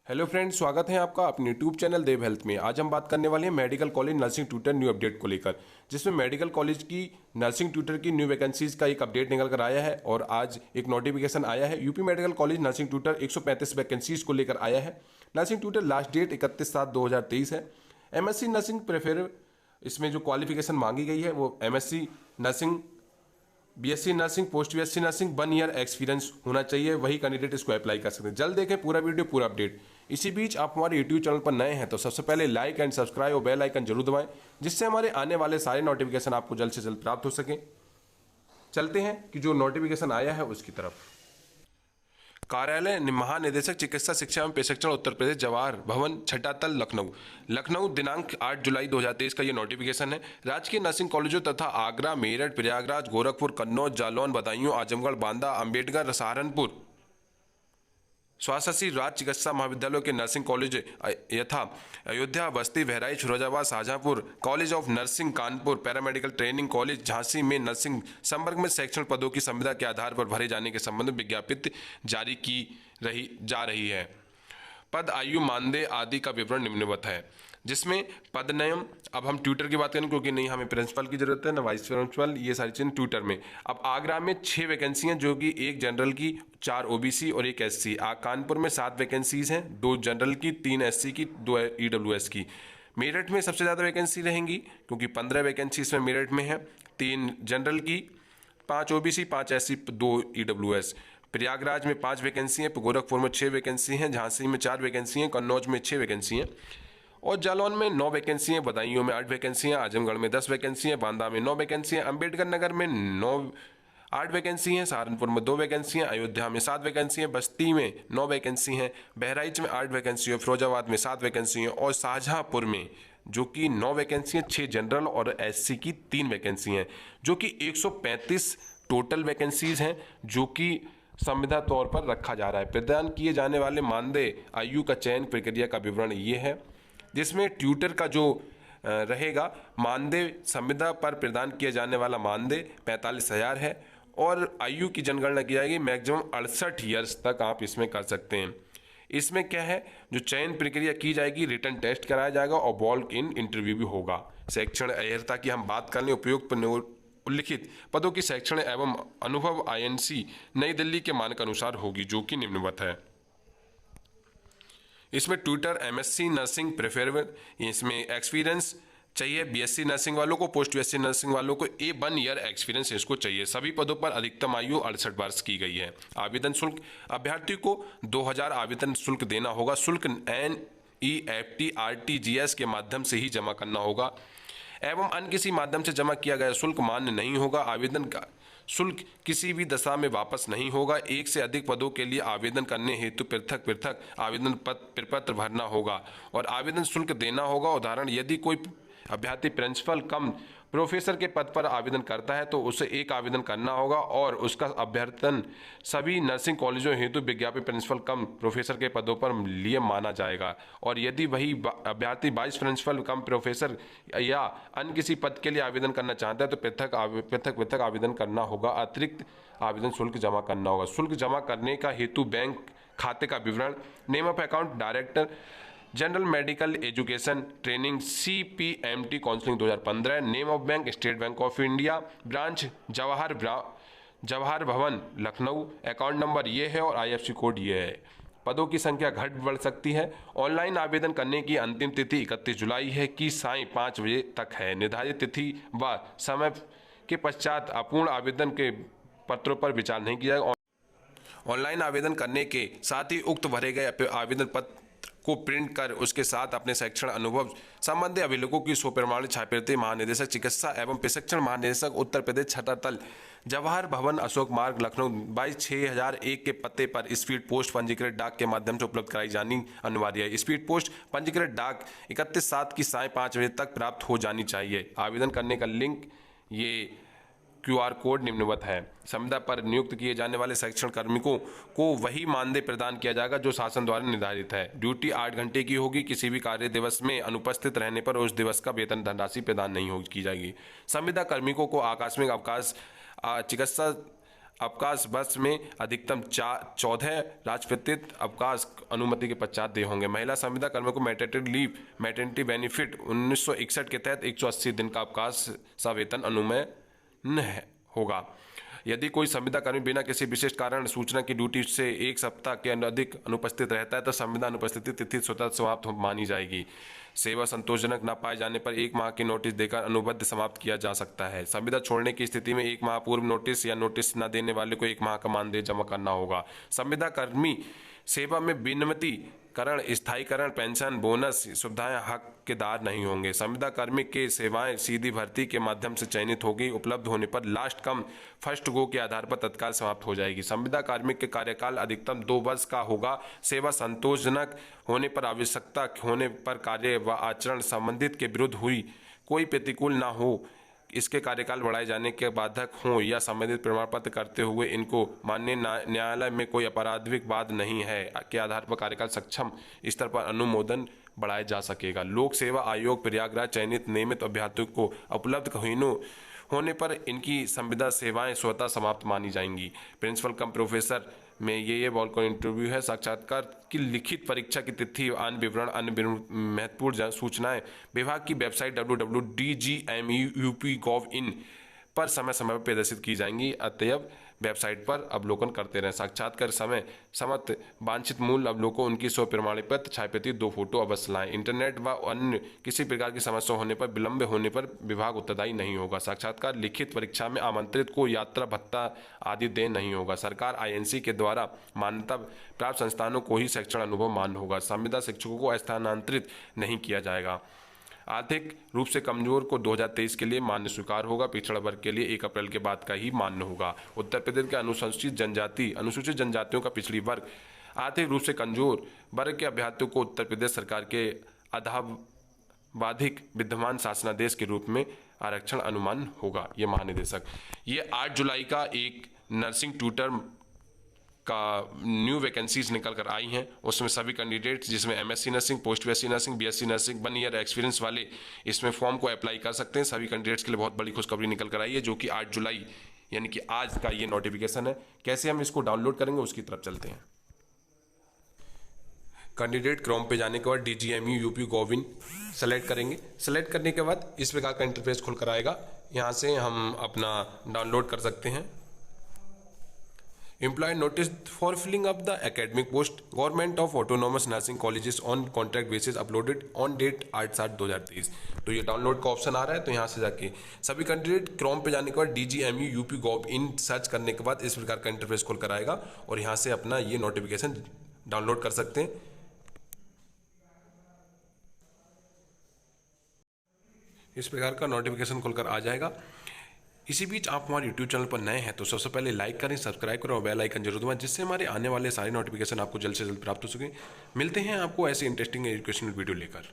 Hello friends, स्वागत है आपका अपने यूट्यूब चैनल देव हेल्थ में। आज हम बात करने वाले हैं medical college nursing tutor new update को लेकर, जिसमें मेडिकल कॉलेज की नर्सिंग ट्यूटर की न्यू वैकेंसीज का एक अपडेट निकल कर आया है और आज एक नोटिफिकेशन आया है। UP medical college nursing tutor 135 vacancies को लेकर आया है। नर्सिंग ट्यूटर लास्ट डेट 31/7/2023 है। एमएससी नर्सिंग प्रेफर, इसमें जो क्वालिफिकेशन मांगी गई है वो MSc nursing, BSc nursing, post BSc nursing 1 year experience होना चाहिए, वही कैंडिडेट इसको अप्लाई कर सकते हैं। जल्द देखें पूरा वीडियो, पूरा अपडेट। इसी बीच आप हमारे यूट्यूब चैनल पर नए हैं तो सबसे पहले लाइक एंड सब्सक्राइब और बेल आइकन जरूर दबाएं, जिससे हमारे आने वाले सारे नोटिफिकेशन आपको जल्द से जल्द प्राप्त हो सके। चलते हैं कि जो नोटिफिकेशन आया है उसकी तरफ। कार्यालय महानिदेशक चिकित्सा शिक्षा एवं प्रशिक्षण उत्तर प्रदेश, जवाहर भवन, छठा तल, लखनऊ। लखनऊ दिनांक 8 जुलाई 2023 का ये नोटिफिकेशन है। राजकीय नर्सिंग कॉलेजों तथा आगरा, मेरठ, प्रयागराज, गोरखपुर, कन्नौज, जालौन, बदायूं, आजमगढ़, बांदा, अंबेडकर, सहारनपुर, स्वास्थ्य राज्य चिकित्सा महाविद्यालयों के नर्सिंग कॉलेज यथा अयोध्या, बस्ती, Bahraich, Firozabad, Shahjahanpur, college of nursing Kanpur, paramedical training college Jhansi में नर्सिंग संवर्ग में शैक्षणिक पदों की संविदा के आधार पर भरे जाने के संबंध में विज्ञप्ति जारी की जा रही है। पद, आयु, मानदेय आदि का विवरण निम्नवत है, जिसमें पद नियम, अब हम ट्यूटर की बात करें क्योंकि नहीं हमें प्रिंसिपल की जरूरत है ना वाइस प्रिंसिपल, ये सारी चीज़ें ट्यूटर में। अब आगरा में 6 वैकेंसी हैं, जो कि 1 जनरल की, 4 ओबीसी और 1 एससी। कानपुर में 7 वैकेंसीज हैं, 2 जनरल की, 3 एससी की, 2 ईडब्ल्यूएस की। मेरठ में सबसे ज़्यादा वैकेंसी रहेंगी क्योंकि 15 वैकेंसी इसमें मेरठ में है, 3 जनरल की, 5 ओबीसी, 5 एससी, 2 ईडब्ल्यूएस। प्रयागराज में 5 वैकेंसी हैं, गोरखपुर में 6 वैकेंसी हैं, झांसी में 4 वैकेंसी हैं, कन्नौज में 6 वैकेंसी हैं और जालौन में 9 वैकेंसी हैं, बदायूं में 8 वैकेंसी हैं, आजमगढ़ में 10 वैकेंसी हैं, बांदा में 9 वैकेंसी हैं, अंबेडकर नगर में 8 वैकेंसी हैं, सहारनपुर में 2 वैकेंसी हैं, अयोध्या में 7 वैकेंसी हैं, बस्ती में 9 वैकेंसी हैं, बहराइच में 8 वैकेंसी हैं, फिरोजाबाद में 7 वैकेंसी हैं और शाहजहांपुर में जो कि 9 वैकेंसी हैं, 6 जनरल और एससी की 3 वैकेंसी हैं, जो कि 135 टोटल वैकेंसीज हैं, जो कि संविदा तौर पर रखा जा रहा है। प्रदान किए जाने वाले मानदेय, आयु का चयन प्रक्रिया का विवरण ये है, जिसमें ट्यूटर का जो रहेगा मानदेय, संविदा पर प्रदान किया जाने वाला मानदेय 45,000 है और आयु की जनगणना की जाएगी, मैक्सिमम 68 ईयर्स तक आप इसमें कर सकते हैं। इसमें क्या है, जो चयन प्रक्रिया की जाएगी, रिटन टेस्ट कराया जाएगा और वॉक इन इंटरव्यू भी होगा। शैक्षणिक अर्हता की हम बात कर लें, उपयुक्त उल्लिखित पदों की शैक्षणिक एवं अनुभव आईएनसी नई दिल्ली के मानक अनुसार होगी, जो कि निम्नवत है। इसमें ट्यूटर एमएससी नर्सिंग प्रेफरेबल, इसमें एक्सपीरियंस चाहिए बीएससी नर्सिंग वालों को, पोस्ट बीएससी नर्सिंग वालों को 1 ईयर एक्सपीरियंस इसको चाहिए। सभी पदों पर अधिकतम आयु 68 वर्ष की गई है। आवेदन शुल्क, अभ्यर्थी को 2000 आवेदन शुल्क देना होगा। शुल्क NEFT RTGS के माध्यम से ही जमा करना होगा एवं अन्य किसी माध्यम से जमा किया गया शुल्क मान्य नहीं होगा। आवेदन का शुल्क किसी भी दशा में वापस नहीं होगा। 1 से अधिक पदों के लिए आवेदन करने हेतु पृथक पृथक आवेदन प्रपत्र भरना होगा और आवेदन शुल्क देना होगा। उदाहरण, यदि कोई अभ्यर्थी प्रिंसिपल कम प्रोफेसर के पद पर आवेदन करता है तो उसे 1 आवेदन करना होगा और उसका अभ्यर्थन सभी नर्सिंग कॉलेजों हेतु विज्ञापित प्रिंसिपल कम प्रोफेसर के पदों पर लिए माना जाएगा। और यदि वही अभ्यर्थी वाइस प्रिंसिपल कम प्रोफेसर या अन्य किसी पद के लिए आवेदन करना चाहता है तो पृथक आवेदन करना होगा। अतिरिक्त आवेदन शुल्क जमा करना होगा। शुल्क जमा करने का हेतु बैंक खाते का विवरण, name of account director general medical education training CPMT counselling 2015, name of bank state bank of India, branch Jawahar भवन लखनऊ, अकाउंट नंबर ये है और IFSC कोड ये है। पदों की संख्या घट बढ़ सकती है। ऑनलाइन आवेदन करने की अंतिम तिथि 31 जुलाई है कि सायं 5 बजे तक है। निर्धारित तिथि व समय के पश्चात अपूर्ण आवेदन के पत्रों पर विचार नहीं किया जाएगा। ऑनलाइन आवेदन करने के साथ ही उक्त भरे गए आवेदन पत्र को प्रिंट कर उसके साथ अपने शैक्षणिक अनुभव संबंधी अभिलेखों की स्वप्रमाणित छात्रवृत्ति महानिदेशक चिकित्सा एवं प्रशिक्षण महानिदेशक उत्तर प्रदेश, छठा तल, जवाहर भवन, अशोक मार्ग, लखनऊ 22/6001 के पते पर स्पीड पोस्ट पंजीकृत डाक के माध्यम से उपलब्ध कराई जानी अनिवार्य है। स्पीड पोस्ट पंजीकृत डाक 31/7 की सायं 5 बजे तक प्राप्त हो जानी चाहिए। आवेदन करने का लिंक, ये QR कोड निम्नवत है। संविदा पर नियुक्त किए जाने वाले शैक्षण कार्मिकों को वही मानदेय प्रदान किया जाएगा जो शासन द्वारा निर्धारित है। ड्यूटी 8 घंटे की होगी। किसी भी कार्य दिवस में अनुपस्थित रहने पर उस दिवस का वेतन धनराशि प्रदान नहीं की जाएगी। संविदा कार्मिकों को आकस्मिक अवकाश, चिकित्सा अवकाश वर्ष में अधिकतम 14 राजपत्रित अवकाश अनुमति के पश्चात दे होंगे। महिला संविदा कर्मियों को मैटरनिटी बेनिफिट 1961 के तहत 180 दिन का अवकाश सवेतन अनुमन्य होगा। यदि कोई संविदा कर्मी बिना किसी विशिष्ट कारण सूचना की ड्यूटी से 1 सप्ताह के अधिक अनुपस्थित रहता है तो संविदा अनुपस्थिति तिथि स्वतः समाप्त मानी जाएगी। सेवा संतोषजनक न पाए जाने पर 1 माह की नोटिस देकर अनुबंध समाप्त किया जा सकता है। संविदा छोड़ने की स्थिति में 1 माह पूर्व नोटिस या नोटिस न देने वाले को 1 माह का मानदेय जमा करना होगा। संविदा कर्मी सेवा में विनियमितीकरण, स्थायीकरण, पेंशन, बोनस सुविधाएं हकदार नहीं होंगे। संविदा कर्मी के सेवाएं सीधी भर्ती के माध्यम से चयनित होगी। उपलब्ध होने पर लास्ट कम फर्स्ट गो के आधार पर तत्काल समाप्त हो जाएगी। संविदा कार्मिक के कार्यकाल अधिकतम 2 वर्ष का होगा। सेवा संतोषजनक होने पर, आवश्यकता होने पर कार्य व आचरण संबंधित के विरुद्ध हुई कोई प्रतिकूल न हो, इसके कार्यकाल बढ़ाए जाने के बाधक हों या संबंधित प्रमाण पत्र करते हुए इनको माननीय न्यायालय में कोई आपराधिक वाद नहीं है के आधार पर कार्यकाल सक्षम स्तर पर अनुमोदन बढ़ाया जा सकेगा। लोक सेवा आयोग प्रयागराज चयनित नियमित अभ्यर्थियों को उपलब्ध होने पर इनकी संविदा सेवाएं स्वतः समाप्त मानी जाएंगी। प्रिंसिपल कम प्रोफेसर में ये बॉल इंटरव्यू है। साक्षात्कार की लिखित परीक्षा की तिथि, अन्य विवरण, अन्य महत्वपूर्ण सूचनाएं विभाग की वेबसाइट www.dgmup.gov.in पर समय समय पर प्रदर्शित की जाएंगी। अतएव वेबसाइट पर अवलोकन करते रहें। साक्षात्कार समय समस्त वांछित मूल अवलोकन, उनकी स्व प्रमाण पत्र, छायाप्रति 2 फोटो अवश्य लाएं। इंटरनेट व अन्य किसी प्रकार की समस्या होने पर, विलंब होने पर विभाग उत्तरदायी नहीं होगा। साक्षात्कार लिखित परीक्षा में आमंत्रित को यात्रा भत्ता आदि दे नहीं होगा। सरकार INC के द्वारा मान्यता प्राप्त संस्थानों को ही शिक्षण अनुभव मान्य होगा। संविदा शिक्षकों को स्थानांतरित नहीं किया जाएगा। आर्थिक रूप से कमजोर को 2023 के लिए मान्य स्वीकार होगा। पिछड़ा वर्ग के लिए 1 अप्रैल के बाद का ही मान्य होगा। उत्तर प्रदेश के अनुसूचित जनजातियों का पिछड़ी वर्ग, आर्थिक रूप से कमजोर वर्ग के अभ्यर्थियों को उत्तर प्रदेश सरकार के अधावधिक विद्यमान शासनादेश के रूप में आरक्षण अनुमान होगा। ये महानिदेशक, ये 8 जुलाई का एक नर्सिंग ट्यूटर का न्यू वैकेंसीज निकल कर आई हैं। उसमें सभी कैंडिडेट्स जिसमें MSc nursing, post BSc nursing, BSc nursing 1 year experience वाले इसमें फॉर्म को अप्लाई कर सकते हैं। सभी कैंडिडेट्स के लिए बहुत बड़ी खुशखबरी निकल कर आई है, जो कि 8 जुलाई यानी कि आज का ये नोटिफिकेशन है। कैसे हम इसको डाउनलोड करेंगे उसकी तरफ चलते हैं। कैंडिडेट क्रोम पे जाने के बाद DGMU.UP.gov.in सेलेक्ट करेंगे। सेलेक्ट करने के बाद इस प्रकार का इंटरफेस खुल कर आएगा। यहाँ से हम अपना डाउनलोड कर सकते हैं। Employee notice for filling up the academic post, Government of Autonomous Nursing Colleges on contract basis uploaded on date 8/7/2023। तो ये डाउनलोड का ऑप्शन आ रहा है, तो यहाँ से जाके सभी कैंडिडेट क्रोम पे जाने के बाद DGMU.UP.gov.in सर्च करने के बाद इस प्रकार का इंटरफेस खुल कर आएगा और यहाँ से अपना ये नोटिफिकेशन डाउनलोड कर सकते हैं। इस प्रकार का नोटिफिकेशन खुलकर आ जाएगा। इसी बीच आप हमारे YouTube चैनल पर नए हैं तो सबसे पहले लाइक करें, सब्सक्राइब करें और बेल आइकन जरूर दबाएं, जिससे हमारे आने वाले सारे नोटिफिकेशन आपको जल्द से जल्द प्राप्त हो सके। मिलते हैं आपको ऐसे इंटरेस्टिंग एजुकेशनल वीडियो लेकर।